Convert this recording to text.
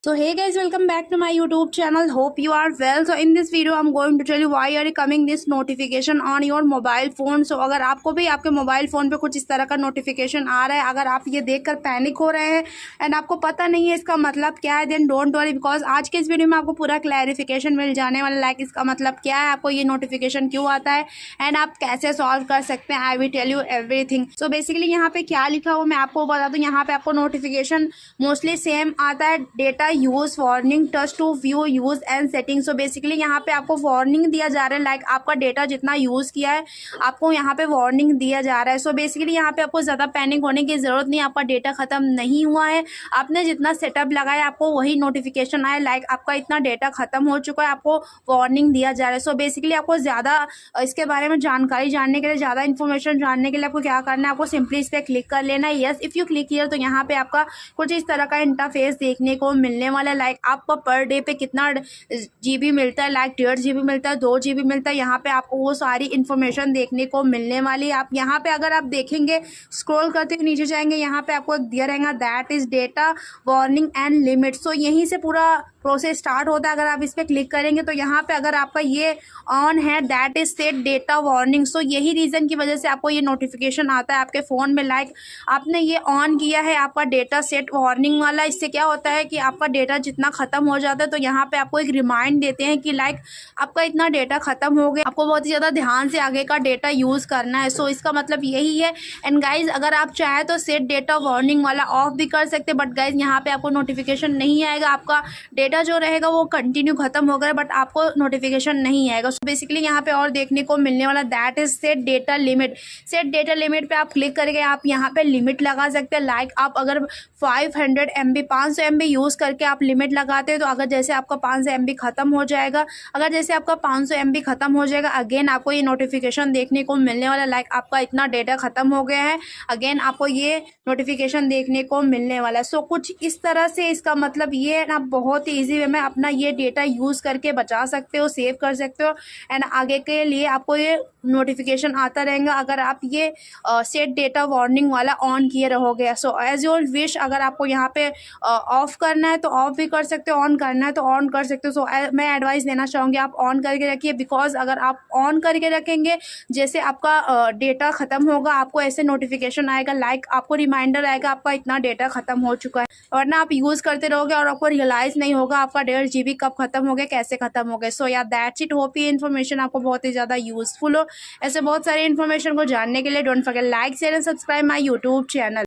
So hey guys, welcome back to my YouTube channel. Hope you are well. So in this video I'm going to tell you why are coming this notification on your mobile phone. So अगर आपको भी आपके mobile phone पे कुछ इस तरह का notification आ रहा है, अगर आप ये देखकर पैनिक हो रहे हैं एंड आपको पता नहीं है इसका मतलब क्या है, देन डोंट वरी, बिकॉज आज के इस वीडियो में आपको पूरा क्लैरिफिकेशन मिल जाने वाला, लाइक इसका मतलब क्या है, आपको ये नोटिफिकेशन क्यों आता है एंड आप कैसे सॉल्व कर सकते हैं। I will tell you everything. So basically यहाँ पे क्या लिखा हुआ मैं आपको बता दूँ। यहाँ पे आपको नोटिफिकेशन मोस्टली सेम आता है, data use, warning, touch to view, use and setting. So basically यहाँ पे आपको वार्निंग दिया जा रहा है, लाइक आपका डेटा जितना यूज किया है आपको यहाँ पे वार्निंग दिया जा रहा है। सो बेसिकली यहाँ पे आपको ज्यादा पैनिक होने की जरूरत नहीं, आपका डेटा खत्म नहीं हुआ है, आपने जितना सेटअप लगाया आपको वही नोटिफिकेशन आया, लाइक आपका इतना डेटा खत्म हो चुका है, आपको वार्निंग दिया जा रहा है। सो बेसिकली आपको ज्यादा इसके बारे में जानकारी जानने के लिए, ज्यादा इन्फॉर्मेशन जानने के लिए आपको क्या करना है, आपको सिंपली इस पर क्लिक कर लेना है। Yes, if you click here तो यहाँ पे आपका कुछ इस तरह का इंटरफेस देखने को मिलने वाला है, लाइक आपको पर डे पे कितना जीबी मिलता है, लाइक 1.5 GB मिलता है, 2 GB मिलता है, यहाँ पे आपको वो सारी इन्फॉर्मेशन देखने को मिलने वाली है। आप यहाँ पे अगर आप देखेंगे, स्क्रॉल करते हुए नीचे जाएंगे, यहाँ पे आपको एक दिया रहेगा that is data warning and limit. So यहीं से पूरा प्रोसेस स्टार्ट होता है। अगर आप इस पर क्लिक करेंगे तो यहाँ पे अगर आपका ये ऑन है, that is set data warning. So यही रीजन की वजह से आपको ये नोटिफिकेशन आता है आपके फ़ोन में, लाइक आपने ये ऑन किया है आपका डेटा सेट वार्निंग वाला। इससे क्या होता है कि आपका डेटा जितना खत्म हो जाता है तो यहाँ पे आपको एक रिमाइंड देते हैं कि लाइक आपका इतना डेटा खत्म हो गया, आपको बहुत ही ज़्यादा ध्यान से आगे का डेटा यूज़ करना है। सो इसका मतलब यही है। एंड गाइज अगर आप चाहें तो सेट डेटा वार्निंग वाला ऑफ भी कर सकते हैं, बट गाइज यहाँ पे आपको नोटिफिकेशन नहीं आएगा, आपका डेटा जो रहेगा वो कंटिन्यू खत्म हो गया बट आपको नोटिफिकेशन नहीं आएगा। सो बेसिकली यहाँ पे और देखने को मिलने वाला that is set data limit. Set data limit पे आप क्लिक करके आप यहाँ पे लिमिट लगा सकते हैं, लाइक आप अगर 500 MB 500 MB यूज़ करके आप लिमिट लगाते हैं तो अगर जैसे आपका 500 MB खत्म हो जाएगा, अगर जैसे आपका 500 MB खत्म हो जाएगा, अगेन आपको ये नोटिफिकेशन देखने को मिलने वाला, लाइक आपका इतना डेटा खत्म हो गया है, अगेन आपको ये नोटिफिकेशन देखने को मिलने वाला है। सो कुछ इस तरह से इसका मतलब ये है ना, बहुत ही ईजी वे में अपना ये डेटा यूज़ करके बचा सकते हो, सेव कर सकते हो एंड आगे के लिए आपको ये नोटिफिकेशन आता रहेगा अगर आप ये सेट डेटा वार्निंग वाला ऑन किए रहोगे। सो एज योर विश, अगर आपको यहाँ पे ऑफ करना है तो ऑफ भी कर सकते हो, ऑन करना है तो ऑन कर सकते हो। सो मैं एडवाइस देना चाहूँगी आप ऑन करके रखिए, बिकॉज अगर आप ऑन करके रखेंगे, जैसे आपका डेटा ख़त्म होगा आपको ऐसे नोटिफिकेशन आएगा, लाइक आपको रिमाइंडर आएगा आपका इतना डेटा ख़त्म हो चुका है, वरना आप यूज़ करते रहोगे और आपको रियलाइज़ नहीं होगा आपका 1.5 GB कब खत्म हो गया, कैसे खत्म हो गए। सो या दैट्स इट। होप ये इन्फॉर्मेशन आपको बहुत ही ज़्यादा यूजफुल हो। ऐसे बहुत सारे इन्फॉर्मेशन को जानने के लिए don't forget like share and subscribe my YouTube channel.